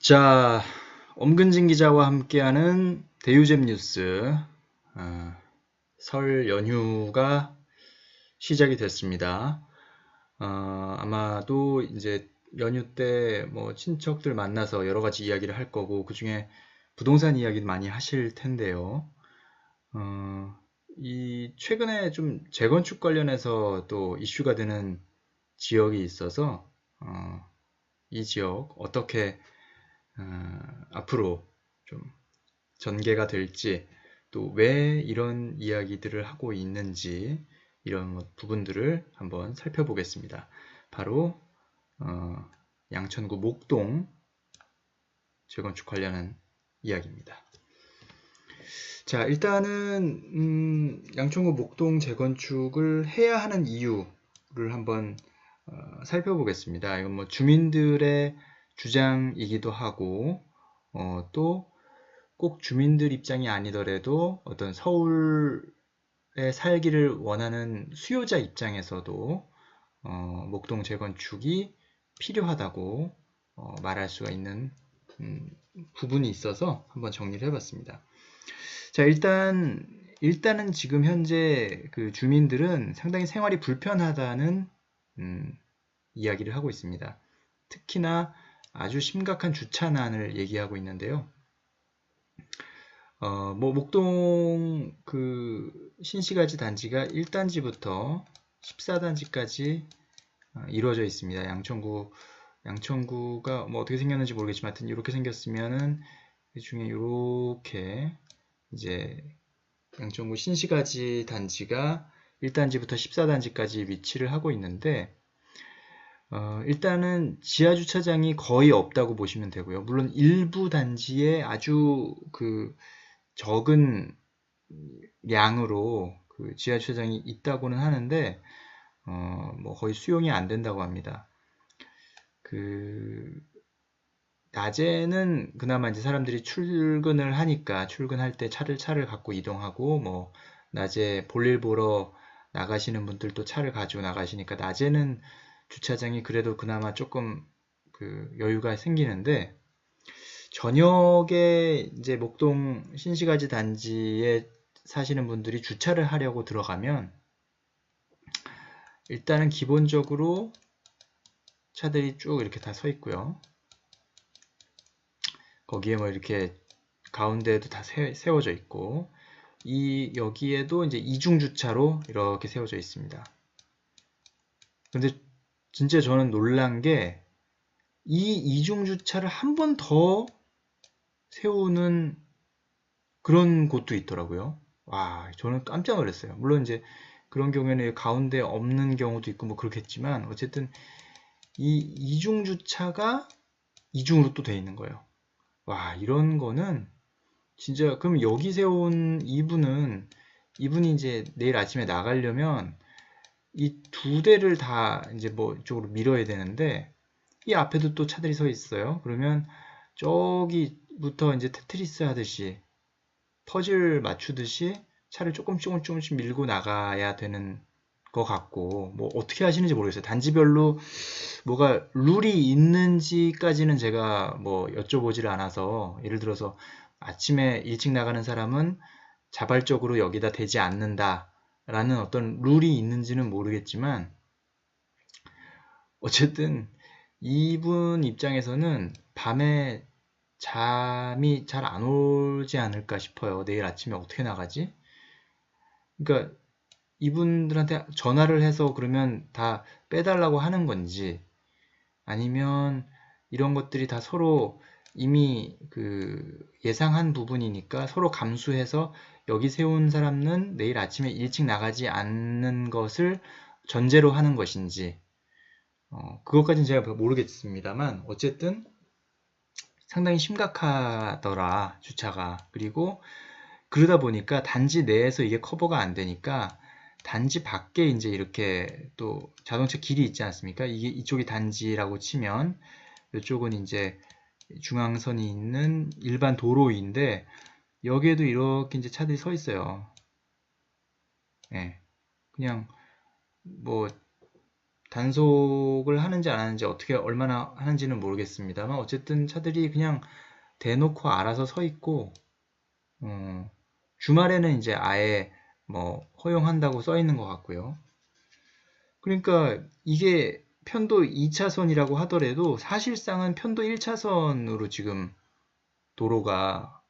자, 엄근진 기자와 함께하는 대유잼 뉴스. 설 연휴가 시작이 됐습니다. 아마도 이제 연휴 때 뭐 친척들 만나서 여러 가지 이야기를 할 거고, 그 중에 부동산 이야기도 많이 하실 텐데요. 이 최근에 좀 재건축 관련해서 또 이슈가 되는 지역이 있어서, 이 지역 어떻게 앞으로 좀 전개가 될지, 또 왜 이런 이야기들을 하고 있는지, 이런 부분들을 한번 살펴보겠습니다. 바로 양천구 목동 재건축 관련한 이야기입니다. 자, 일단은 양천구 목동 재건축을 해야 하는 이유를 한번 살펴보겠습니다. 이건 뭐 주민들의 주장이기도 하고, 또 꼭 주민들 입장이 아니더라도 어떤 서울에 살기를 원하는 수요자 입장에서도 목동 재건축이 필요하다고 말할 수가 있는 부분이 있어서 한번 정리를 해봤습니다. 자, 일단은 지금 현재 그 주민들은 상당히 생활이 불편하다는 이야기를 하고 있습니다. 특히나 아주 심각한 주차난을 얘기하고 있는데요. 뭐 목동 그 신시가지 단지가 1단지부터 14단지까지 이루어져 있습니다. 양천구가 뭐 어떻게 생겼는지 모르겠지만 하여튼 이렇게 생겼으면은 그 중에 이렇게 이제 양천구 신시가지 단지가 1단지부터 14단지까지 위치를 하고 있는데, 일단은 지하 주차장이 거의 없다고 보시면 되고요. 물론 일부 단지에 아주 그 적은 양으로 그 지하 주차장이 있다고는 하는데, 뭐 거의 수용이 안 된다고 합니다. 그 낮에는 그나마 이제 사람들이 출근을 하니까 출근할 때 차를 갖고 이동하고, 뭐 낮에 볼일 보러 나가시는 분들도 차를 가지고 나가시니까 낮에는 주차장이 그래도 그나마 조금 그 여유가 생기는데, 저녁에 이제 목동 신시가지 단지에 사시는 분들이 주차를 하려고 들어가면 일단은 기본적으로 차들이 쭉 이렇게 다 서 있고요. 거기에 뭐 이렇게 가운데에도 다 세워져 있고, 여기에도 이제 이중 주차로 이렇게 세워져 있습니다. 근데 진짜 저는 놀란 게 이 이중 주차를 한 번 더 세우는 그런 곳도 있더라고요. 와, 저는 깜짝 놀랐어요. 물론 이제 그런 경우에는 가운데 없는 경우도 있고 뭐 그렇겠지만, 어쨌든 이 이중 주차가 이중으로 또 돼 있는 거예요. 와, 이런 거는 진짜, 그럼 여기 세운 이분이 이제 내일 아침에 나가려면 이 두 대를 다 이제 뭐 이쪽으로 밀어야 되는데, 이 앞에도 또 차들이 서 있어요. 그러면 저기부터 이제 테트리스 하듯이 퍼즐 맞추듯이 차를 조금씩 밀고 나가야 되는 것 같고, 뭐 어떻게 하시는지 모르겠어요. 단지별로 뭐가 룰이 있는지까지는 제가 뭐 여쭤보지를 않아서, 예를 들어서 아침에 일찍 나가는 사람은 자발적으로 여기다 대지 않는다 라는 어떤 룰이 있는지는 모르겠지만, 어쨌든 이분 입장에서는 밤에 잠이 잘 안 오지 않을까 싶어요. 내일 아침에 어떻게 나가지? 그러니까 이분들한테 전화를 해서 그러면 다 빼달라고 하는 건지, 아니면 이런 것들이 다 서로 이미 그 예상한 부분이니까 서로 감수해서 여기 세운 사람은 내일 아침에 일찍 나가지 않는 것을 전제로 하는 것인지, 그것까지는 제가 모르겠습니다만, 어쨌든 상당히 심각하더라, 주차가. 그리고 그러다 보니까 단지 내에서 이게 커버가 안 되니까 단지 밖에 이제 이렇게 또 자동차 길이 있지 않습니까? 이쪽이 단지라고 치면 이쪽은 이제 중앙선이 있는 일반 도로인데, 여기에도 이렇게 이제 차들이 서 있어요. 예. 그냥 뭐 단속을 하는지 안 하는지 어떻게 얼마나 하는지는 모르겠습니다만 어쨌든 차들이 그냥 대놓고 알아서 서 있고 주말에는 이제 아예 뭐 허용한다고 써 있는 것 같고요. 그러니까 이게 편도 2차선이라고 하더라도 사실상은 편도 1차선으로 지금 도로가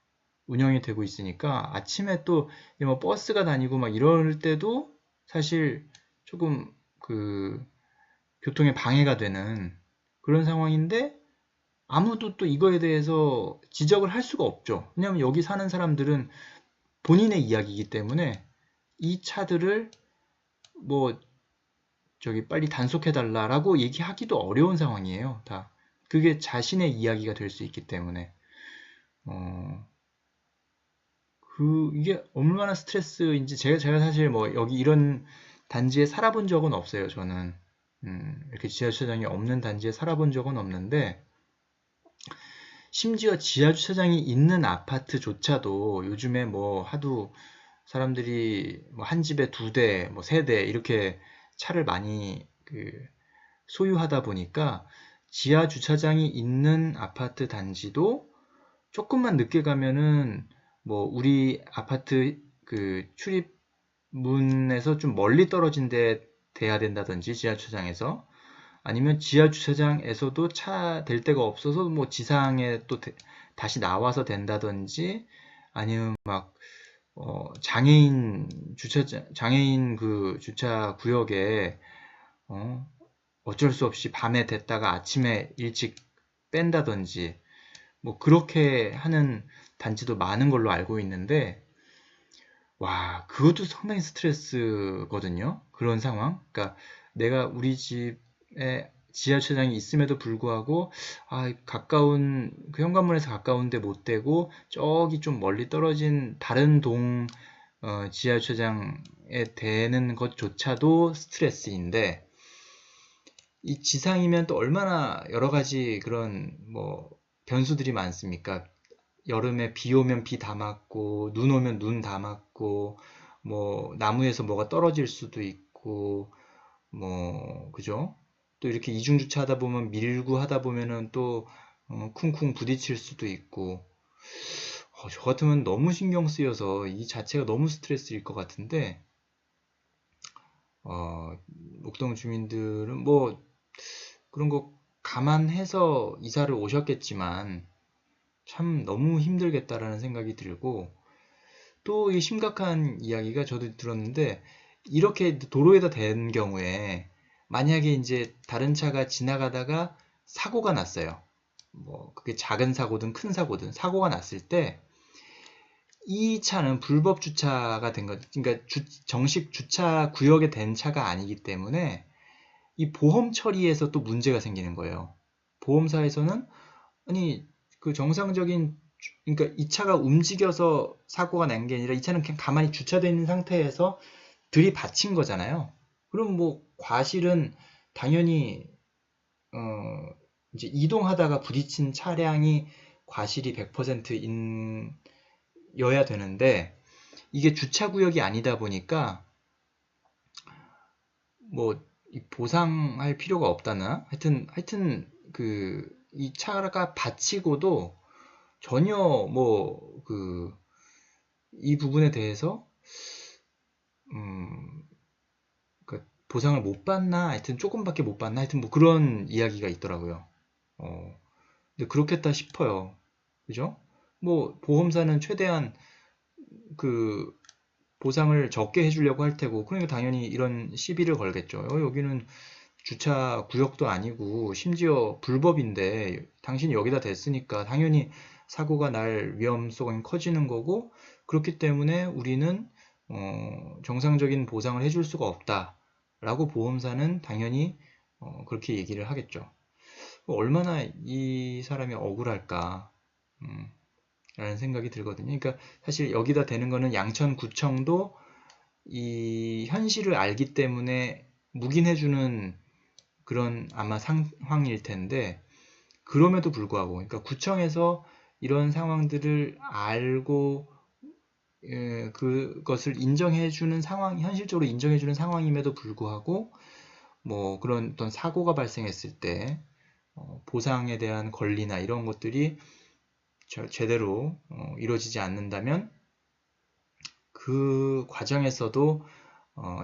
운영이 되고 있으니까 아침에 또 뭐 버스가 다니고 막 이럴 때도 사실 조금 그 교통에 방해가 되는 그런 상황인데 아무도 또 이거에 대해서 지적을 할 수가 없죠. 왜냐하면 여기 사는 사람들은 본인의 이야기이기 때문에 이 차들을 뭐 저기 빨리 단속해달라라고 얘기하기도 어려운 상황이에요. 다 그게 자신의 이야기가 될 수 있기 때문에 이게 얼마나 스트레스인지 제가 사실 뭐 여기 이런 단지에 살아본 적은 없어요. 저는 이렇게 지하주차장이 없는 단지에 살아본 적은 없는데 심지어 지하주차장이 있는 아파트조차도 요즘에 뭐 하도 사람들이 뭐 한 집에 2대, 뭐 3대 이렇게 차를 많이 소유하다 보니까 지하주차장이 있는 아파트 단지도 조금만 늦게 가면은 뭐 우리 아파트 출입문에서 좀 멀리 떨어진 데 돼야 된다든지 지하주차장에서 아니면 지하주차장에서도 차 댈 데가 없어서 뭐 지상에 또 다시 나와서 된다든지 아니면 막 장애인 그 주차 구역에 어쩔 수 없이 밤에 댔다가 아침에 일찍 뺀다든지 뭐 그렇게 하는 단지도 많은 걸로 알고 있는데 와 그것도 상당히 스트레스거든요. 그런 상황. 그러니까 내가 우리 집에 지하주차장이 있음에도 불구하고 가까운 그 현관문에서 가까운데 못 대고 저기 좀 멀리 떨어진 다른 동 지하주차장에 대는 것조차도 스트레스인데 이 지상이면 또 얼마나 여러 가지 그런 뭐 변수들이 많습니까? 여름에 비 오면 비 다 맞고 눈 오면 눈 다 맞고 뭐 나무에서 뭐가 떨어질 수도 있고 뭐 그죠? 또 이렇게 이중주차 하다 보면 밀고 하다 보면은 또 쿵쿵 부딪힐 수도 있고 저 같으면 너무 신경 쓰여서 이 자체가 너무 스트레스일 것 같은데 목동 주민들은 뭐 그런 거 감안해서 이사를 오셨겠지만 참 너무 힘들겠다라는 생각이 들고 또 이 심각한 이야기가 저도 들었는데 이렇게 도로에다 댄 경우에 만약에 이제 다른 차가 지나가다가 사고가 났어요. 뭐 그게 작은 사고든 큰 사고든 사고가 났을 때 이 차는 불법 주차가 된 것, 그러니까 정식 주차 구역에 된 차가 아니기 때문에 이 보험 처리에서 또 문제가 생기는 거예요. 보험사에서는 아니 그 정상적인 그러니까 이 차가 움직여서 사고가 난 게 아니라 이 차는 그냥 가만히 주차되어 있는 상태에서 들이받친 거잖아요. 그럼 뭐 과실은 당연히 이제 이동하다가 부딪힌 차량이 과실이 100%여야 되는데 이게 주차구역이 아니다 보니까 뭐 보상할 필요가 없다나 하여튼 이 차가 받치고도 전혀 뭐 이 부분에 대해서 그 보상을 못 받나 하여튼 조금밖에 못 받나 하여튼 뭐 그런 이야기가 있더라고요. 근데 그렇겠다 싶어요. 그죠? 뭐 보험사는 최대한 그 보상을 적게 해주려고 할 테고 그러니까 당연히 이런 시비를 걸겠죠. 여기는 주차 구역도 아니고 심지어 불법인데 당신이 여기다 댔으니까 당연히 사고가 날 위험성이 커지는 거고 그렇기 때문에 우리는 정상적인 보상을 해줄 수가 없다라고 보험사는 당연히 그렇게 얘기를 하겠죠. 얼마나 이 사람이 억울할까 라는 생각이 들거든요. 그러니까 사실 여기다 대는 거는 양천구청도 이 현실을 알기 때문에 묵인해주는 그런 아마 상황일 텐데 그럼에도 불구하고 그러니까 구청에서 이런 상황들을 알고 그것을 인정해주는 상황, 현실적으로 인정해주는 상황임에도 불구하고 뭐 그런 어떤 사고가 발생했을 때 보상에 대한 권리나 이런 것들이 제대로 이루어지지 않는다면 그 과정에서도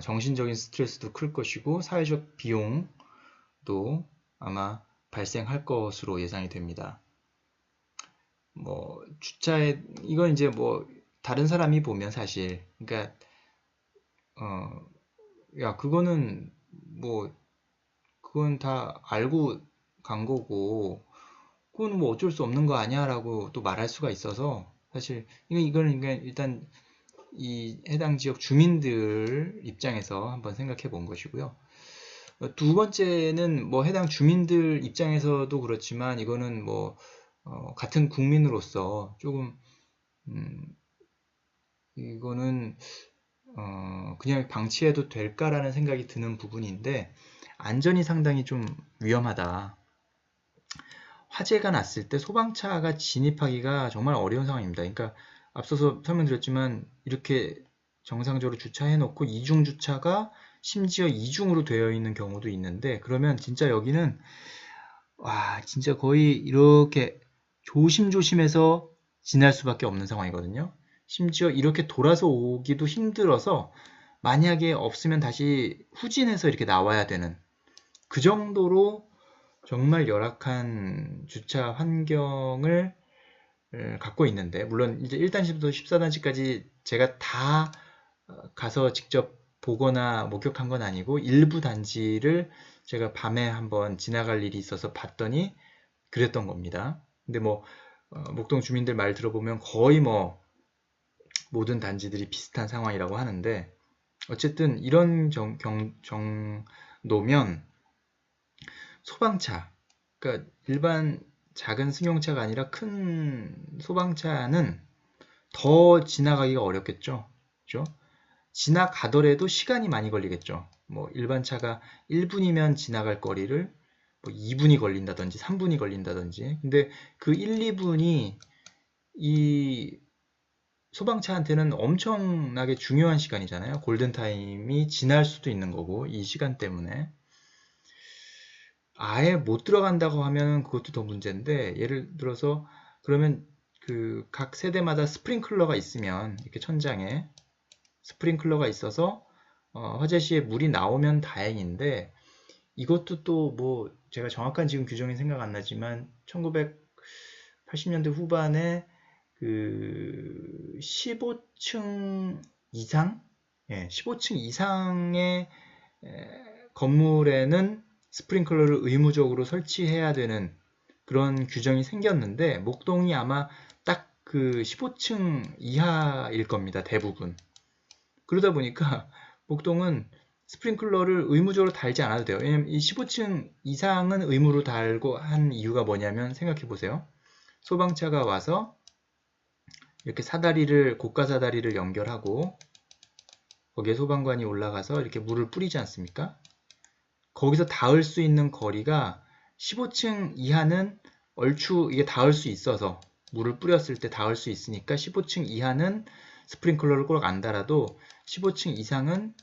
정신적인 스트레스도 클 것이고 사회적 비용도 아마 발생할 것으로 예상이 됩니다. 뭐 주차에 이건 이제 뭐 다른 사람이 보면 사실 그러니까 야 그거는 뭐 그건 다 알고 간 거고 그건 뭐 어쩔 수 없는 거 아니야 라고 또 말할 수가 있어서 사실 이거는 그러니까 일단 이 해당 지역 주민들 입장에서 한번 생각해 본 것이고요. 두 번째는 뭐 해당 주민들 입장에서도 그렇지만 이거는 뭐 같은 국민으로서 조금 이거는 그냥 방치해도 될까라는 생각이 드는 부분인데 안전이 상당히 좀 위험하다. 화재가 났을 때 소방차가 진입하기가 정말 어려운 상황입니다. 그러니까 앞서서 설명드렸지만 이렇게 정상적으로 주차해 놓고 이중 주차가 심지어 이중으로 되어 있는 경우도 있는데 그러면 진짜 여기는 와 진짜 거의 이렇게 조심조심해서 지날 수밖에 없는 상황이거든요. 심지어 이렇게 돌아서 오기도 힘들어서 만약에 없으면 다시 후진해서 이렇게 나와야 되는 그 정도로 정말 열악한 주차 환경을 갖고 있는데 물론 이제 1단지부터 14단지까지 제가 다 가서 직접 보거나 목격한 건 아니고 일부 단지를 제가 밤에 한번 지나갈 일이 있어서 봤더니 그랬던 겁니다. 근데 뭐 목동 주민들 말 들어보면 거의 뭐 모든 단지들이 비슷한 상황이라고 하는데 어쨌든 이런 정도면 소방차 그러니까 일반 작은 승용차가 아니라 큰 소방차는 더 지나가기가 어렵겠죠. 그죠? 지나가더라도 시간이 많이 걸리겠죠. 뭐 일반 차가 1분이면 지나갈 거리를 뭐 2분이 걸린다든지 3분이 걸린다든지 근데 그 1, 2분이 이 소방차한테는 엄청나게 중요한 시간이잖아요. 골든타임이 지날 수도 있는 거고 이 시간 때문에 아예 못 들어간다고 하면 그것도 더 문제인데 예를 들어서 그러면 그 각 세대마다 스프링클러가 있으면 이렇게 천장에 스프링클러가 있어서 화재 시에 물이 나오면 다행인데 이것도 또 뭐 제가 정확한 지금 규정이 생각 안 나지만 1980년대 후반에 그 15층 이상 15층 이상의 건물에는 스프링클러를 의무적으로 설치해야 되는 그런 규정이 생겼는데 목동이 아마 딱 그 15층 이하일 겁니다. 대부분. 그러다 보니까 목동은 스프링클러를 의무적으로 달지 않아도 돼요. 왜냐면 이 15층 이상은 의무로 달고 한 이유가 뭐냐면 생각해 보세요. 소방차가 와서 이렇게 사다리를 고가 사다리를 연결하고 거기에 소방관이 올라가서 이렇게 물을 뿌리지 않습니까? 거기서 닿을 수 있는 거리가 15층 이하는 얼추 이게 닿을 수 있어서 물을 뿌렸을 때 닿을 수 있으니까 15층 이하는 스프링클러를 꼭 안 달아도 15층 이상은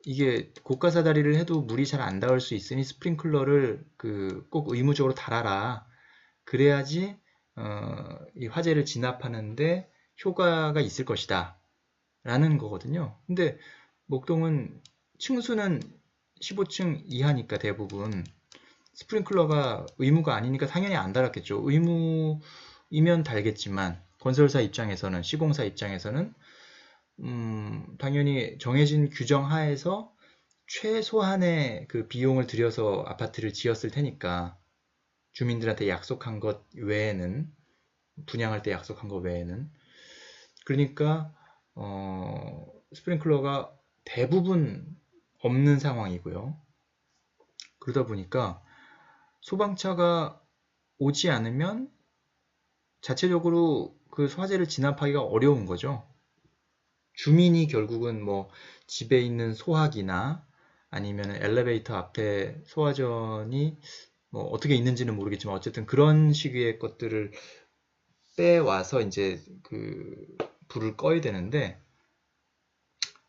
이게 고가 사다리를 해도 물이 잘 안 닿을 수 있으니 스프링클러를 꼭 의무적으로 달아라. 그래야지 이 화재를 진압하는데 효과가 있을 것이다. 라는 거거든요. 근데 목동은 층수는 15층 이하니까 대부분 스프링클러가 의무가 아니니까 당연히 안 달았겠죠. 의무이면 달겠지만 건설사 입장에서는 시공사 입장에서는 당연히 정해진 규정 하에서 최소한의 그 비용을 들여서 아파트를 지었을 테니까 주민들한테 약속한 것 외에는 분양할 때 약속한 것 외에는 그러니까 스프링클러가 대부분 없는 상황이고요. 그러다 보니까 소방차가 오지 않으면 자체적으로 그 화재를 진압하기가 어려운 거죠. 주민이 결국은 뭐 집에 있는 소화기나 아니면 엘리베이터 앞에 소화전이 뭐 어떻게 있는지는 모르겠지만 어쨌든 그런 식의 것들을 빼와서 이제 그 불을 꺼야 되는데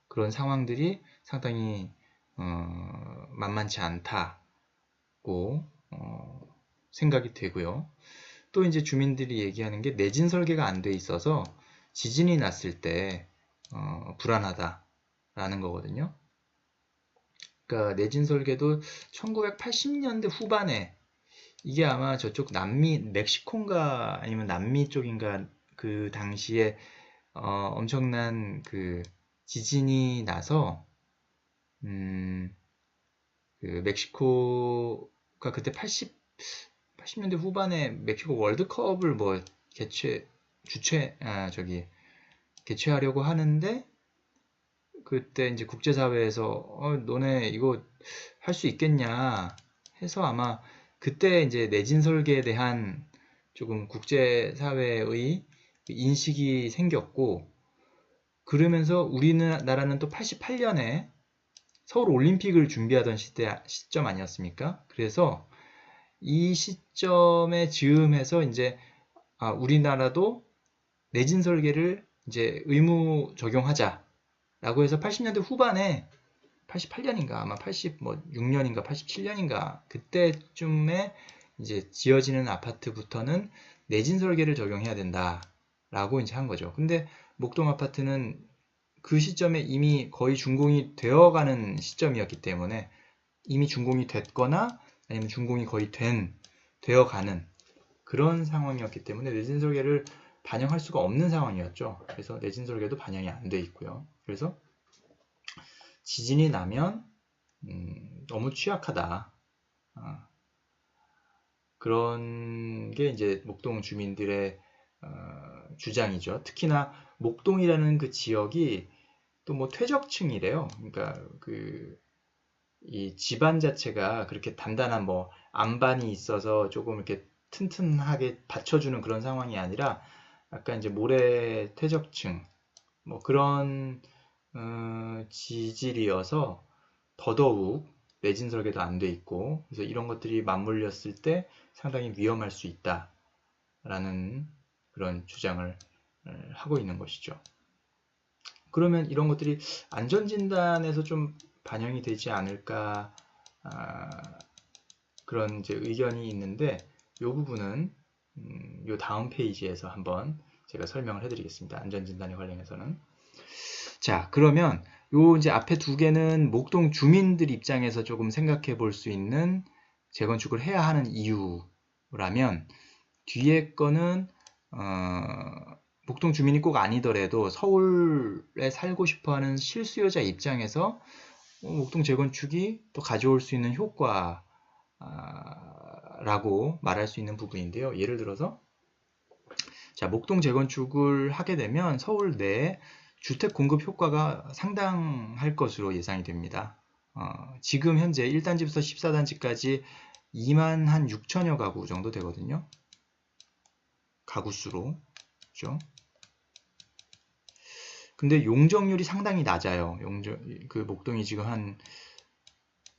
그런 상황들이 상당히 만만치 않다고 생각이 되고요. 또 이제 주민들이 얘기하는 게 내진 설계가 안 돼 있어서 지진이 났을 때 불안하다라는 거거든요. 그러니까 내진 설계도 1980년대 후반에 이게 아마 저쪽 남미 멕시코인가 아니면 남미 쪽인가 그 당시에 엄청난 그 지진이 나서 그 멕시코가 그때 80년대 후반에 멕시코 월드컵을 뭐 개최하려고 하는데 그때 이제 국제사회에서 너네 이거 할 수 있겠냐 해서 아마 그때 이제 내진 설계에 대한 조금 국제사회의 인식이 생겼고 그러면서 우리나라는 또 88년에 서울 올림픽을 준비하던 시점 아니었습니까? 그래서 이 시점에 즈음해서 이제 우리나라도 내진 설계를 이제 의무 적용하자라고 해서 80년대 후반에 88년인가 아마 86년인가 87년인가 그때쯤에 이제 지어지는 아파트부터는 내진 설계를 적용해야 된다라고 이제 한 거죠. 근데 목동 아파트는 그 시점에 이미 거의 준공이 되어가는 시점이었기 때문에 이미 준공이 됐거나 아니면 준공이 거의 되어가는 그런 상황이었기 때문에 내진 설계를 반영할 수가 없는 상황이었죠. 그래서 내진 설계도 반영이 안 돼 있고요. 그래서 지진이 나면 너무 취약하다. 그런 게 이제 목동 주민들의 주장이죠. 특히나 목동이라는 그 지역이 또 뭐 퇴적층이래요. 그러니까 이 집안 자체가 그렇게 단단한 뭐 안반이 있어서 조금 이렇게 튼튼하게 받쳐주는 그런 상황이 아니라 약간 이제 모래 퇴적층 뭐 그런 지질이어서 더더욱 내진 설계도 안 돼 있고 그래서 이런 것들이 맞물렸을 때 상당히 위험할 수 있다라는 그런 주장을 하고 있는 것이죠. 그러면 이런 것들이 안전진단에서 좀 반영이 되지 않을까 그런 이제 의견이 있는데 이 부분은 이 다음 페이지에서 한번 제가 설명을 해드리겠습니다. 안전진단에 관련해서는. 자, 그러면 요 이제 앞에 두 개는 목동 주민들 입장에서 조금 생각해 볼 수 있는 재건축을 해야 하는 이유라면 뒤에 거는 목동 주민이 꼭 아니더라도 서울에 살고 싶어하는 실수요자 입장에서 목동 재건축이 또 가져올 수 있는 효과라고 말할 수 있는 부분인데요. 예를 들어서 자, 목동 재건축을 하게 되면 서울 내에 주택 공급 효과가 상당할 것으로 예상이 됩니다. 지금 현재 1단지부터 14단지까지 2만 한 6천여 가구 정도 되거든요. 가구 수로. 그죠? 근데 용적률이 상당히 낮아요. 그 목동이 지금 한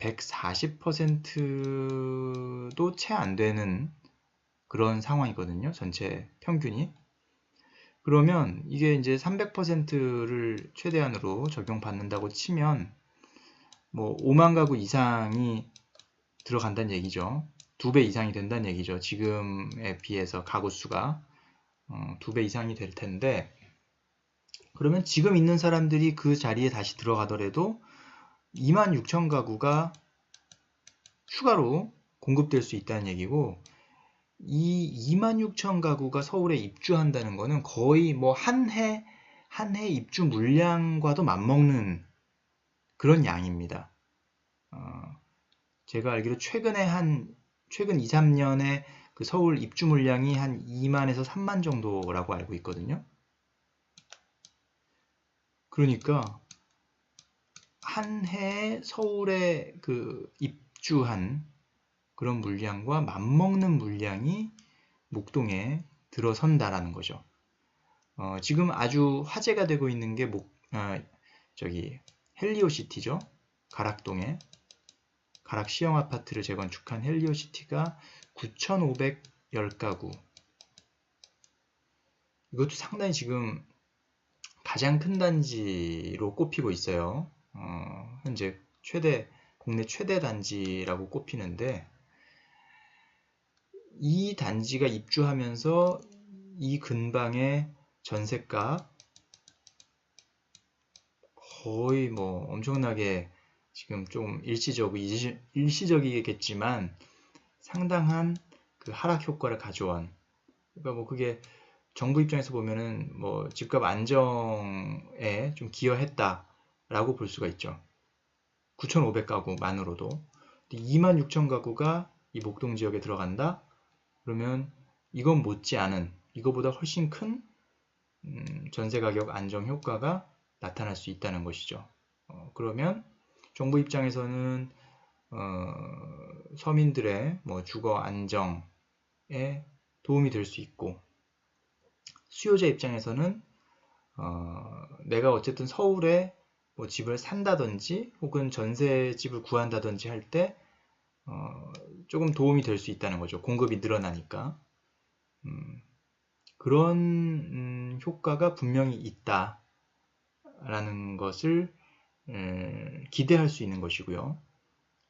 140%도 채 안 되는 그런 상황이거든요. 전체 평균이. 그러면 이게 이제 300%를 최대한으로 적용받는다고 치면 뭐 5만 가구 이상이 들어간다는 얘기죠. 2배 이상이 된다는 얘기죠. 지금에 비해서 가구 수가 2배 이상이 될 텐데 그러면 지금 있는 사람들이 그 자리에 다시 들어가더라도 2만 6천 가구가 추가로 공급될 수 있다는 얘기고 이 2만 6천 가구가 서울에 입주한다는 거는 거의 뭐 한 해 입주 물량과도 맞먹는 그런 양입니다. 제가 알기로 최근 2, 3년에 그 서울 입주 물량이 한 2만에서 3만 정도라고 알고 있거든요. 그러니까 한 해에 서울에 그 입주한 그런 물량과 맞먹는 물량이 목동에 들어선다라는 거죠. 지금 아주 화제가 되고 있는 게 헬리오시티죠. 가락동에 가락 시형 아파트를 재건축한 헬리오시티가 9,510가구. 이것도 상당히 지금 가장 큰 단지로 꼽히고 있어요. 현재 국내 최대 단지라고 꼽히는데, 이 단지가 입주하면서 이 근방의 전세가 거의 뭐 엄청나게 지금 좀 일시적이겠지만 상당한 그 하락 효과를 가져온, 그러니까 뭐 그게 정부 입장에서 보면은 뭐 집값 안정에 좀 기여했다라고 볼 수가 있죠. 9,500가구만으로도 26,000가구가 이 목동 지역에 들어간다? 그러면 이건 못지않은, 이거보다 훨씬 큰 전세 가격 안정 효과가 나타날 수 있다는 것이죠. 그러면 정부 입장에서는 서민들의 뭐 주거 안정에 도움이 될 수 있고, 수요자 입장에서는 내가 어쨌든 서울에 뭐 집을 산다든지 혹은 전세집을 구한다든지 할 때 조금 도움이 될 수 있다는 거죠. 공급이 늘어나니까. 그런 효과가 분명히 있다라는 것을 기대할 수 있는 것이고요.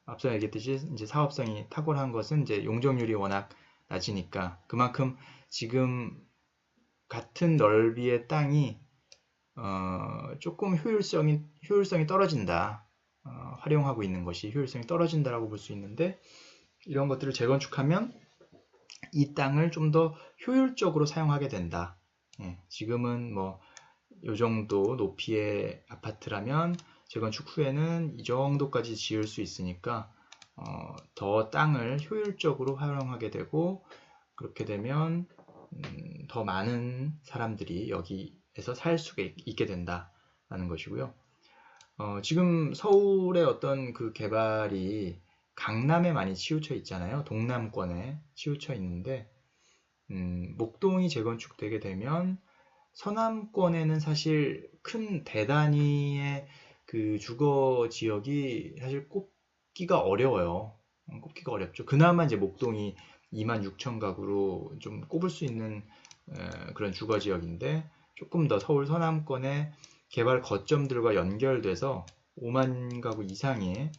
앞서 얘기했듯이 이제 사업성이 탁월한 것은 이제 용적률이 워낙 낮으니까 그만큼 지금 같은 넓이의 땅이 조금 효율성이 떨어진다. 활용하고 있는 것이 효율성이 떨어진다라고 볼 수 있는데, 이런 것들을 재건축하면 이 땅을 좀 더 효율적으로 사용하게 된다. 지금은 뭐 이 정도 높이의 아파트라면 재건축 후에는 이 정도까지 지을 수 있으니까 더 땅을 효율적으로 활용하게 되고, 그렇게 되면 더 많은 사람들이 여기에서 살 수가 있게 된다라는 것이고요. 지금 서울의 어떤 그 개발이 강남에 많이 치우쳐 있잖아요. 동남권에 치우쳐 있는데, 목동이 재건축되게 되면 서남권에는 사실 큰 대단위의 그 주거 지역이 사실 꼽기가 어려워요. 꼽기가 어렵죠. 그나마 이제 목동이 26,000가구로 좀 꼽을 수 있는 그런 주거 지역인데, 조금 더 서울 서남권의 개발 거점들과 연결돼서 5만 가구 이상의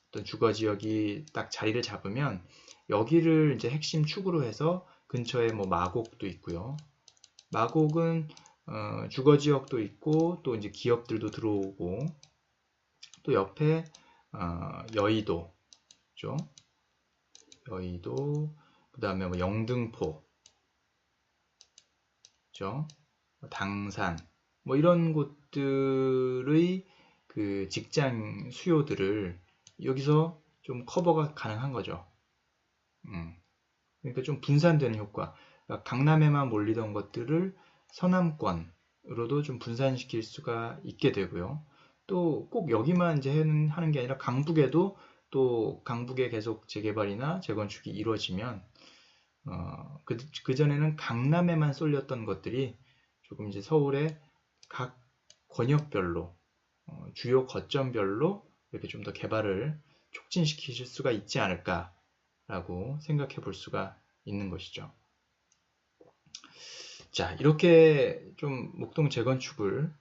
어떤 주거 지역이 딱 자리를 잡으면 여기를 이제 핵심 축으로 해서 근처에 뭐 마곡도 있고요. 마곡은 주거 지역도 있고 또 이제 기업들도 들어오고, 또 옆에 여의도죠. 여의도, 그 다음에 뭐 영등포, 그죠? 당산, 뭐 이런 곳들의 그 직장 수요들을 여기서 좀 커버가 가능한 거죠. 그러니까 좀 분산되는 효과. 그러니까 강남에만 몰리던 것들을 서남권으로도 좀 분산시킬 수가 있게 되고요. 또 꼭 여기만 이제 하는 게 아니라 강북에도 또 강북에 계속 재개발이나 재건축이 이루어지면 그전에는 강남에만 쏠렸던 것들이 조금 이제 서울의 각 권역별로 주요 거점별로 이렇게 좀 더 개발을 촉진시킬 수가 있지 않을까라고 생각해 볼 수가 있는 것이죠. 자, 이렇게 좀 목동 재건축을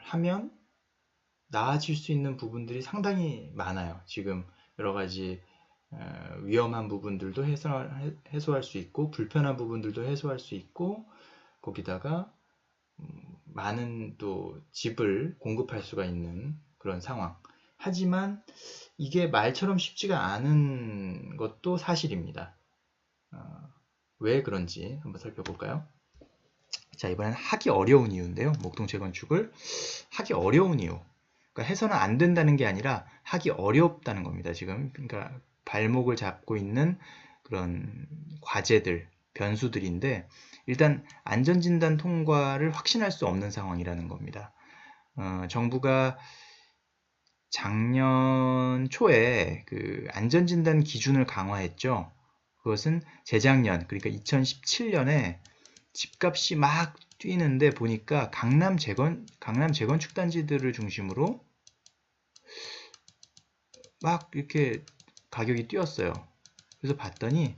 하면 나아질 수 있는 부분들이 상당히 많아요. 지금 여러 가지 위험한 부분들도 해소할 수 있고, 불편한 부분들도 해소할 수 있고, 거기다가 많은 또 집을 공급할 수가 있는 그런 상황. 하지만 이게 말처럼 쉽지가 않은 것도 사실입니다. 왜 그런지 한번 살펴볼까요? 자, 이번엔 하기 어려운 이유인데요. 목동 재건축을 하기 어려운 이유. 그러니까 해서는 안 된다는 게 아니라 하기 어렵다는 겁니다. 지금 그러니까 발목을 잡고 있는 그런 과제들, 변수들인데, 일단 안전진단 통과를 확신할 수 없는 상황이라는 겁니다. 정부가 작년 초에 그 안전진단 기준을 강화했죠. 그것은 재작년, 그러니까 2017년에 집값이 막 뛰는데 보니까 강남 재건축 단지들을 중심으로 막 이렇게 가격이 뛰었어요. 그래서 봤더니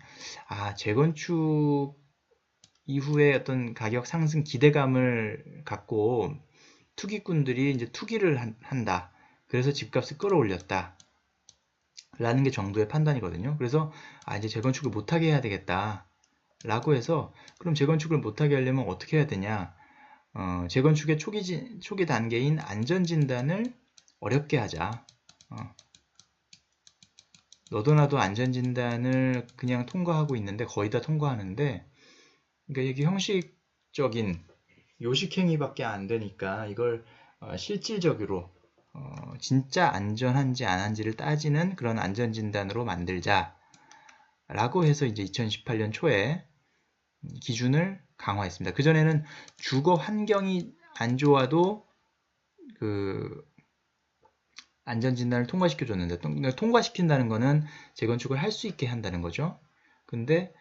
재건축 이후에 어떤 가격 상승 기대감을 갖고 투기꾼들이 이제 투기를 한다. 그래서 집값을 끌어올렸다 라는 게 정부의 판단이거든요. 그래서 이제 재건축을 못하게 해야 되겠다 라고 해서, 그럼 재건축을 못하게 하려면 어떻게 해야 되냐, 재건축의 초기 단계인 안전진단을 어렵게 하자. 너도 나도 안전진단을 그냥 통과하고 있는데, 거의 다 통과하는데, 그러니까 이게 형식적인 요식행위밖에 안 되니까 이걸 실질적으로 진짜 안전한지 안 한지를 따지는 그런 안전진단으로 만들자 라고 해서 이제 2018년 초에 기준을 강화했습니다. 그전에는 주거 환경이 안 좋아도 그 안전진단을 통과시켜 줬는데, 통과시킨다는 거는 재건축을 할 수 있게 한다는 거죠. 근데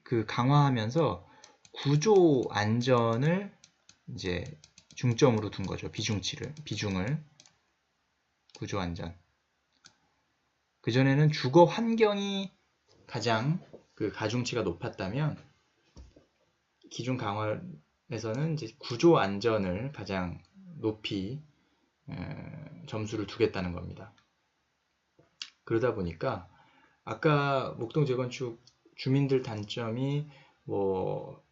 그 강화하면서 구조 안전을 이제 중점으로 둔 거죠. 비중을 구조 안전. 그전에는 주거 환경이 가장 그 가중치가 높았다면, 기준 강화에서는 이제 구조 안전을 가장 높이 점수를 두겠다는 겁니다. 그러다 보니까 아까 목동 재건축 주민들 단점이 뭐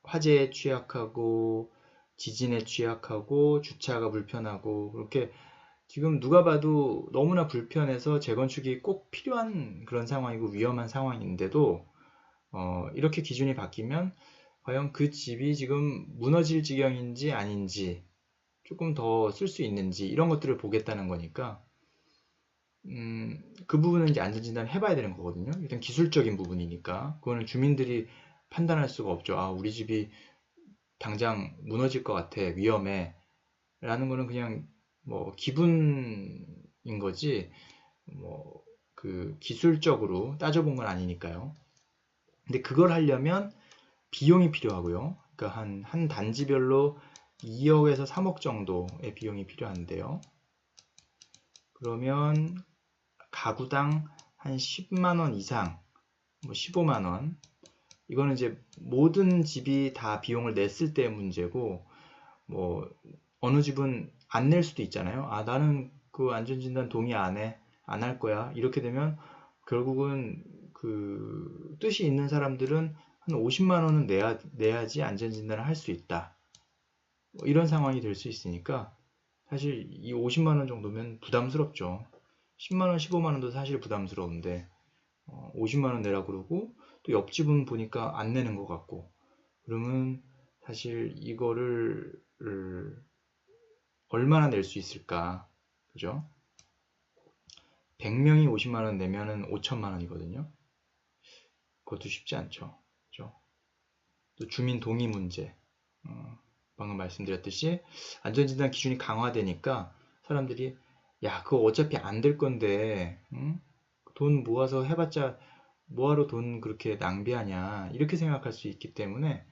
화재에 취약하고 지진에 취약하고 주차가 불편하고, 그렇게 지금 누가 봐도 너무나 불편해서 재건축이 꼭 필요한 그런 상황이고 위험한 상황인데도 이렇게 기준이 바뀌면 과연 그 집이 지금 무너질 지경인지 아닌지, 조금 더 쓸 수 있는지, 이런 것들을 보겠다는 거니까 그 부분은 이제 안전진단을 해봐야 되는 거거든요. 일단 기술적인 부분이니까 그거는 주민들이 판단할 수가 없죠. 우리 집이 당장 무너질 것 같아, 위험해 라는 거는 그냥 뭐 기분인 거지, 뭐 그 기술적으로 따져본 건 아니니까요. 근데 그걸 하려면 비용이 필요하고요. 그러니까 한 단지별로 2억에서 3억 정도의 비용이 필요한데요. 그러면 가구당 한 10만원 이상, 뭐 15만원, 이거는 이제 모든 집이 다 비용을 냈을 때의 문제고, 뭐 어느 집은 안 낼 수도 있잖아요. 나는 그 안전진단 동의 안 해, 안 할 거야, 이렇게 되면 결국은 그 뜻이 있는 사람들은 한 50만 원은 내야지 안전진단을 할 수 있다, 뭐 이런 상황이 될 수 있으니까 사실 이 50만 원 정도면 부담스럽죠. 10만 원, 15만 원도 사실 부담스러운데 50만 원 내라 그러고 또 옆집은 보니까 안 내는 것 같고, 그러면 사실 이거를 얼마나 낼 수 있을까, 그죠? 100명이 50만 원 내면은 5천만 원이거든요. 그것도 쉽지 않죠. 그죠? 또 주민 동의 문제, 방금 말씀드렸듯이 안전진단 기준이 강화되니까 사람들이 야, 그거 어차피 안 될 건데, 응? 돈 모아서 해봤자 뭐하러 돈 그렇게 낭비하냐, 이렇게 생각할 수 있기 때문에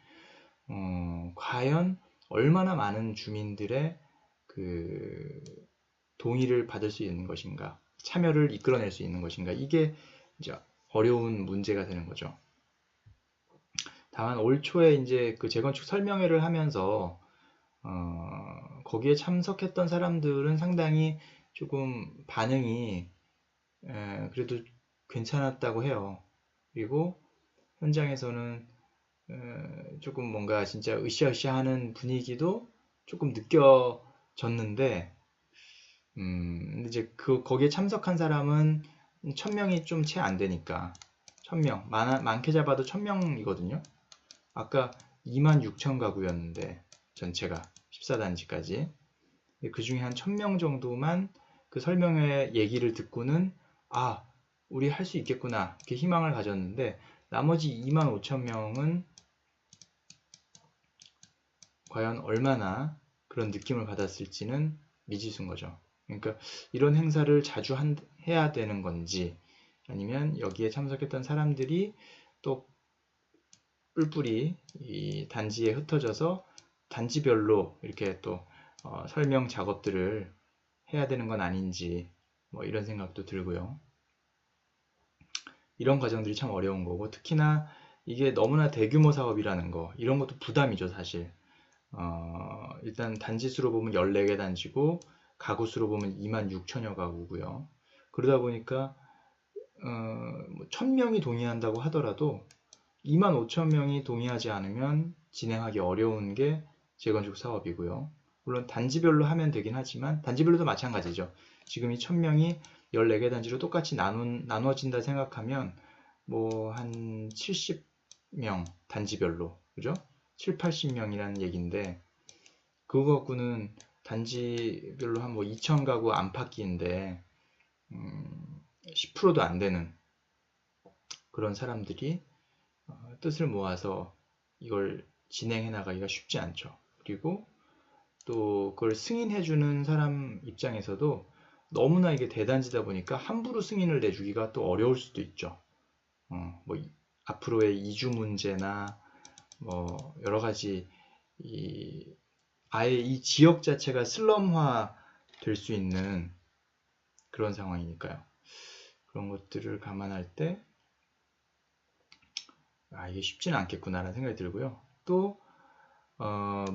과연 얼마나 많은 주민들의 그 동의를 받을 수 있는 것인가, 참여를 이끌어낼 수 있는 것인가, 이게 이제 어려운 문제가 되는 거죠. 다만 올 초에 이제 그 재건축 설명회를 하면서 거기에 참석했던 사람들은 상당히 조금 반응이 그래도 괜찮았다고 해요. 그리고 현장에서는 조금 뭔가 진짜 으쌰으쌰하는 분위기도 조금 느껴졌는데, 근데 이제 거기에 참석한 사람은 1000명이 좀 채 안 되니까, 1000명, 많게 잡아도 1000명이거든요. 아까 26,000 가구였는데 전체가 14단지까지. 그 중에 한 1000명 정도만 그 설명회 얘기를 듣고는 우리 할 수 있겠구나, 이렇게 희망을 가졌는데, 나머지 25,000명은 과연 얼마나 그런 느낌을 받았을지는 미지수인 거죠. 그러니까 이런 행사를 자주 해야 되는 건지, 아니면 여기에 참석했던 사람들이 또 뿔뿔이 이 단지에 흩어져서 단지별로 이렇게 또 설명 작업들을 해야 되는 건 아닌지, 뭐 이런 생각도 들고요. 이런 과정들이 참 어려운 거고, 특히나 이게 너무나 대규모 사업이라는 거, 이런 것도 부담이죠, 사실. 일단 단지 수로 보면 14개 단지고 가구 수로 보면 26,000여 가구고요. 그러다 보니까 1000명이 동의한다고 하더라도 25,000명이 동의하지 않으면 진행하기 어려운 게 재건축 사업이고요. 물론 단지별로 하면 되긴 하지만 단지별로도 마찬가지죠. 지금 이 1000명이 14개 단지로 똑같이 나눠진다 생각하면 뭐 한 70명 단지별로, 그죠? 7, 80명이라는 얘기인데 그거 갖고는 단지별로 한 뭐 2,000가구 안팎인데 10%도 안 되는 그런 사람들이 뜻을 모아서 이걸 진행해 나가기가 쉽지 않죠. 그리고 또 그걸 승인해주는 사람 입장에서도 너무나 이게 대단지다 보니까 함부로 승인을 내주기가 또 어려울 수도 있죠. 뭐 앞으로의 이주 문제나 뭐 여러 가지 아예 이 지역 자체가 슬럼화 될 수 있는 그런 상황이니까요. 그런 것들을 감안할 때 이게 쉽지는 않겠구나라는 생각이 들고요. 또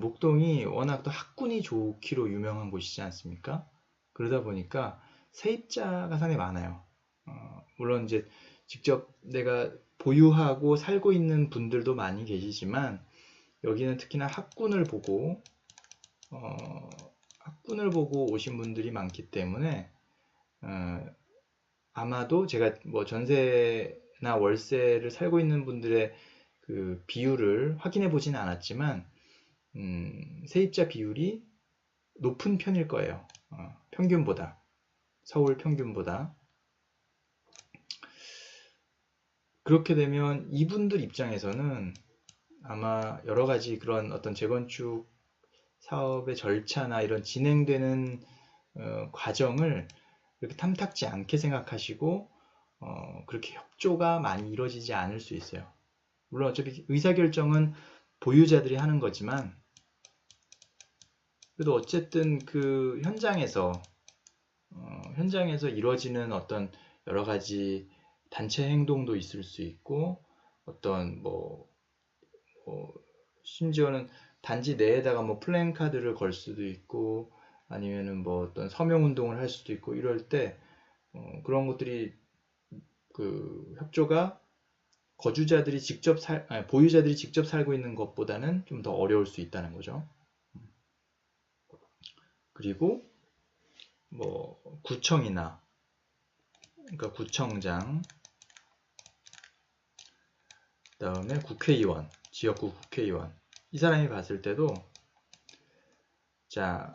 목동이 워낙 또 학군이 좋기로 유명한 곳이지 않습니까? 그러다 보니까 세입자가 상당히 많아요. 물론 이제 직접 내가 보유하고 살고 있는 분들도 많이 계시지만 여기는 특히나 학군을 보고 오신 분들이 많기 때문에 아마도 제가 뭐 전세나 월세를 살고 있는 분들의 그 비율을 확인해 보지는 않았지만 세입자 비율이 높은 편일 거예요. 평균보다, 서울 평균보다. 그렇게 되면 이분들 입장에서는 아마 여러 가지 그런 어떤 재건축 사업의 절차나 이런 진행되는 과정을 그렇게 탐탁지 않게 생각하시고 그렇게 협조가 많이 이루어지지 않을 수 있어요. 물론 어차피 의사결정은 보유자들이 하는 거지만 그래도 어쨌든 그 현장에서 이루어지는 어떤 여러 가지 단체 행동도 있을 수 있고 어떤 심지어는 단지 내에다가 뭐 플랜카드를 걸 수도 있고 아니면은 뭐 어떤 서명 운동을 할 수도 있고 이럴 때 그런 것들이 그 협조가 보유자들이 직접 살고 있는 것보다는 좀 더 어려울 수 있다는 거죠. 그리고 뭐 구청이나 그러니까 구청장, 그다음에 국회의원, 지역구 국회의원 이 사람이 봤을 때도 자,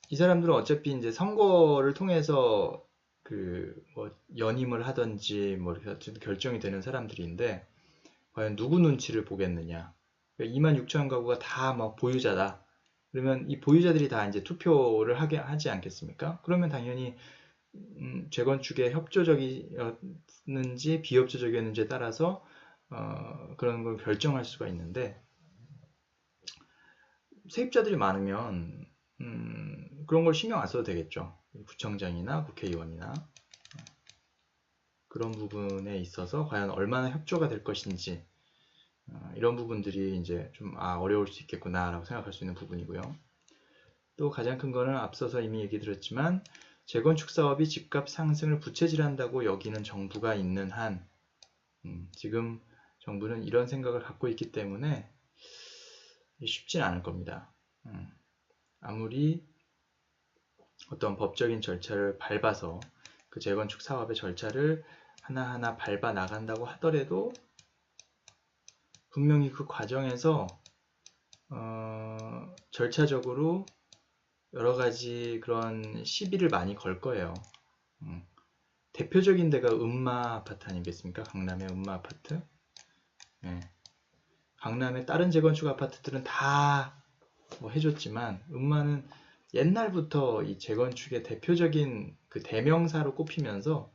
이 사람들은 어차피 이제 선거를 통해서 그 뭐 연임을 하든지 뭐 이렇게 결정이 되는 사람들인데 과연 누구 눈치를 보겠느냐? 26,000 가구가 다 막 보유자다. 그러면 이 보유자들이 다 이제 투표를 하지 않겠습니까? 그러면 당연히 재건축에 협조적이었는지 비협조적이었는지에 따라서 그런 걸 결정할 수가 있는데 세입자들이 많으면 그런 걸 신경 안 써도 되겠죠. 구청장이나 국회의원이나 그런 부분에 있어서 과연 얼마나 협조가 될 것인지 이런 부분들이 이제 좀 어려울 수 있겠구나라고 생각할 수 있는 부분이고요. 또 가장 큰 거는 앞서서 이미 얘기 드렸지만 재건축 사업이 집값 상승을 부채질한다고 여기는 정부가 있는 한 지금 정부는 이런 생각을 갖고 있기 때문에 쉽진 않을 겁니다. 아무리 어떤 법적인 절차를 밟아서 그 재건축 사업의 절차를 하나하나 밟아 나간다고 하더라도 분명히 그 과정에서 절차적으로 여러 가지 그런 시비를 많이 걸 거예요. 대표적인 데가 음마 아파트 아니겠습니까? 강남의 음마 아파트. 네. 강남의 다른 재건축 아파트들은 다 뭐 해줬지만 음마는 옛날부터 이 재건축의 대표적인 그 대명사로 꼽히면서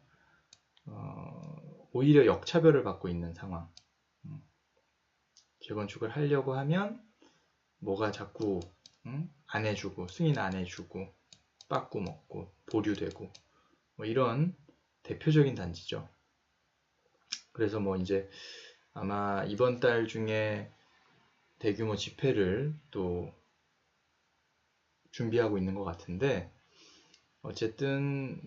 오히려 역차별을 받고 있는 상황. 재건축을 하려고 하면 뭐가 자꾸 안 해주고 승인 안 해주고 빠꾸 먹고 보류되고 뭐 이런 대표적인 단지죠. 그래서 뭐 이제 아마 이번 달 중에 대규모 집회를 또 준비하고 있는 것 같은데, 어쨌든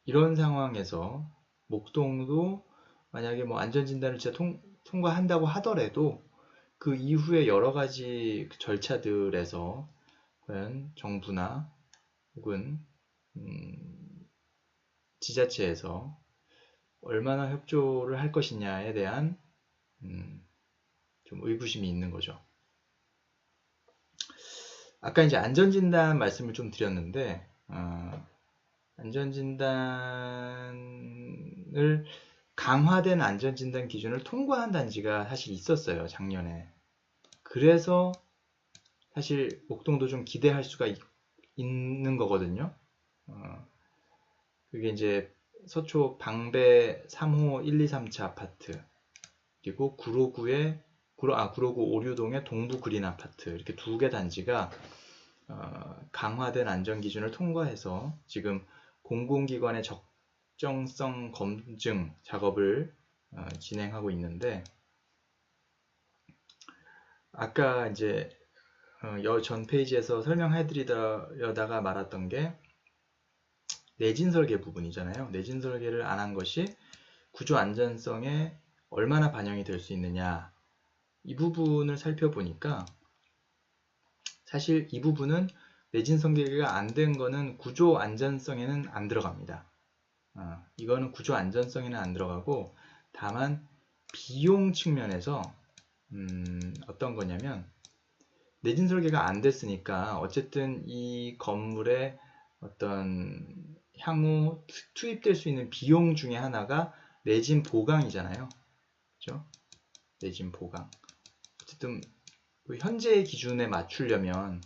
이런 상황에서 목동도 만약에 뭐 안전진단을 진짜 통과한다고 하더라도 그 이후에 여러 가지 절차들에서 과연 정부나 혹은 지자체에서 얼마나 협조를 할 것이냐에 대한 좀 의구심이 있는 거죠. 아까 이제 안전진단 말씀을 좀 드렸는데, 안전진단을 강화된 안전진단 기준을 통과한 단지가 사실 있었어요, 작년에. 그래서 사실 목동도 좀 기대할 수가 있는 거거든요. 그게 이제 서초 방배 3호 1, 2, 3차 아파트, 그리고 구로구 오류동의 동부 그린 아파트, 이렇게 두 개 단지가 강화된 안전기준을 통과해서 지금 공공기관의 적정성 검증 작업을 진행하고 있는데, 아까 이제 전 페이지에서 설명해드리려다가 말았던 게 내진 설계 부분이잖아요. 내진 설계를 안 한 것이 구조 안전성에 얼마나 반영이 될 수 있느냐, 이 부분을 살펴보니까 사실 이 부분은 내진 설계가 안 된 거는 구조 안전성에는 안 들어갑니다. 이거는 구조 안전성에는 안 들어가고, 다만 비용 측면에서 어떤 거냐면, 내진 설계가 안 됐으니까 어쨌든 이 건물에 어떤 향후 투입될 수 있는 비용 중에 하나가 내진 보강이잖아요. 그죠? 내진 보강. 어쨌든 현재의 기준에 맞추려면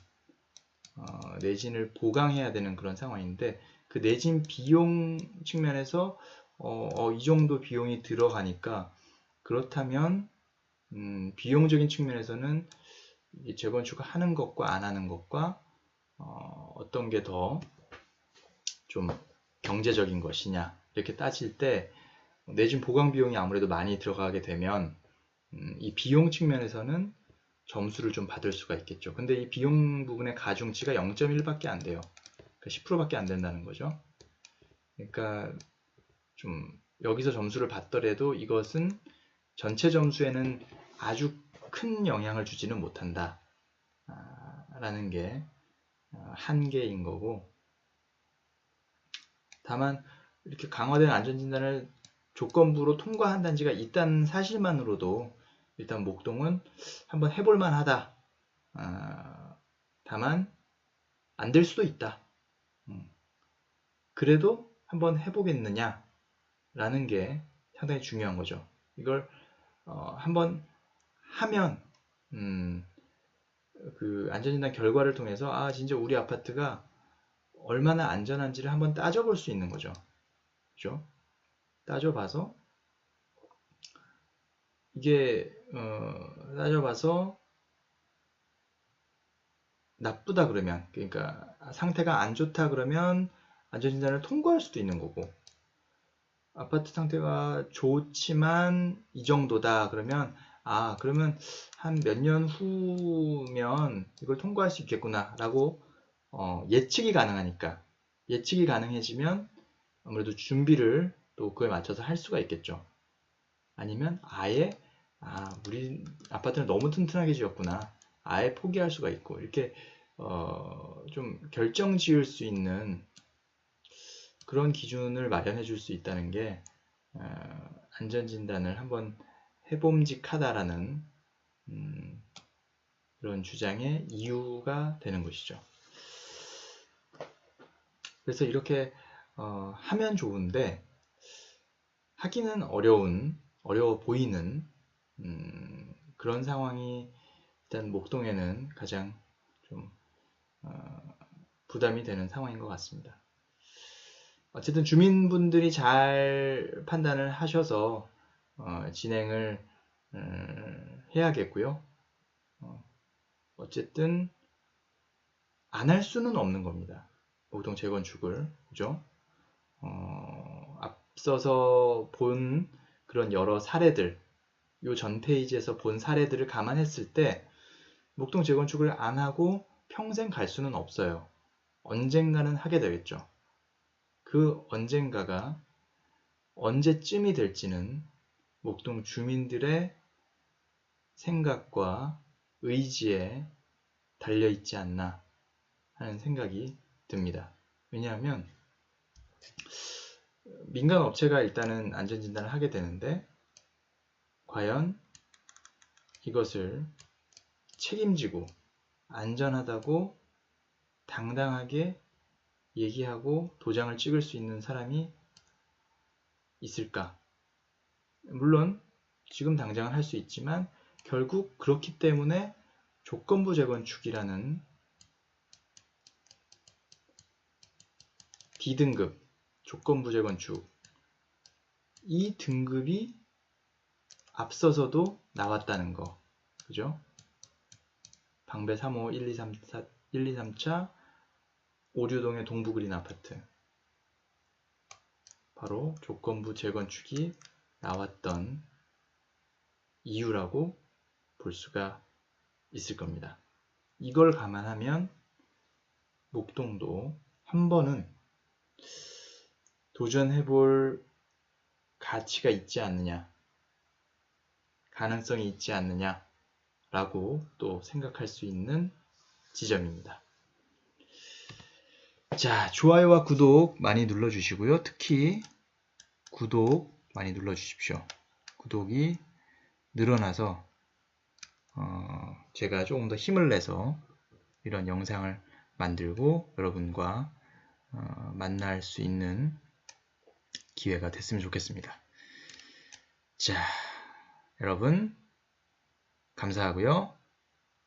내진을 보강해야 되는 그런 상황인데, 그 내진 비용 측면에서 이 정도 비용이 들어가니까, 그렇다면 비용적인 측면에서는 재건축을 하는 것과 안 하는 것과 어떤 게 더 좀 경제적인 것이냐, 이렇게 따질 때 내진 보강 비용이 아무래도 많이 들어가게 되면 이 비용 측면에서는 점수를 좀 받을 수가 있겠죠. 근데 이 비용 부분의 가중치가 0.1밖에 안 돼요. 그러니까 10%밖에 안 된다는 거죠. 그러니까 좀 여기서 점수를 받더라도 이것은 전체 점수에는 아주 큰 영향을 주지는 못한다 라는 게 한계인 거고, 다만 이렇게 강화된 안전진단을 조건부로 통과한 단지가 있다는 사실만으로도 일단 목동은 한번 해볼 만하다. 다만 안 될 수도 있다. 그래도 한번 해보겠느냐 라는 게 상당히 중요한 거죠. 이걸 한번 하면 그 안전진단 결과를 통해서 진짜 우리 아파트가 얼마나 안전한지를 한번 따져볼 수 있는 거죠. 그죠? 따져봐서 이게 따져봐서 나쁘다 그러면, 그러니까 상태가 안 좋다 그러면 안전진단을 통과할 수도 있는 거고, 아파트 상태가 좋지만 이 정도다 그러면 그러면 한 몇 년 후면 이걸 통과할 수 있겠구나 라고 예측이 가능하니까, 예측이 가능해지면 아무래도 준비를 또 그에 맞춰서 할 수가 있겠죠. 아니면 아예 우리 아파트는 너무 튼튼하게 지었구나, 아예 포기할 수가 있고, 이렇게 좀 결정 지을 수 있는 그런 기준을 마련해 줄 수 있다는 게 안전진단을 한번 해봄직하다라는 그런 주장의 이유가 되는 것이죠. 그래서 이렇게 하면 좋은데 하기는 어려워 보이는 그런 상황이 일단 목동에는 가장 좀 부담이 되는 상황인 것 같습니다. 어쨌든 주민분들이 잘 판단을 하셔서 진행을 해야겠고요. 어쨌든 안 할 수는 없는 겁니다. 목동 재건축을, 그죠? 앞서서 본 그런 여러 사례들, 요 전 페이지에서 본 사례들을 감안했을 때 목동 재건축을 안 하고 평생 갈 수는 없어요. 언젠가는 하게 되겠죠. 그 언젠가가 언제쯤이 될지는 목동 주민들의 생각과 의지에 달려있지 않나 하는 생각이 듭니다. 왜냐하면 민간 업체가 일단은 안전진단을 하게 되는데 과연 이것을 책임지고 안전하다고 당당하게 얘기하고 도장을 찍을 수 있는 사람이 있을까? 물론 지금 당장은 할 수 있지만 결국 그렇기 때문에 조건부 재건축이라는 D등급 조건부 재건축 이 등급이 앞서서도 나왔다는 거. 그죠? 방배 3호 1, 2, 3, 4, 1, 2, 3차 오류동의 동부그린 아파트 바로 조건부 재건축이 나왔던 이유라고 볼 수가 있을 겁니다. 이걸 감안하면 목동도 한 번은 도전해볼 가치가 있지 않느냐, 가능성이 있지 않느냐 라고 또 생각할 수 있는 지점입니다. 자, 좋아요와 구독 많이 눌러주시고요. 특히 구독 많이 눌러주십시오. 구독이 늘어나서 제가 조금 더 힘을 내서 이런 영상을 만들고 여러분과 만날 수 있는 기회가 됐으면 좋겠습니다. 자, 여러분 감사하고요.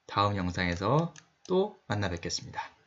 다음 영상에서 또 만나 뵙겠습니다.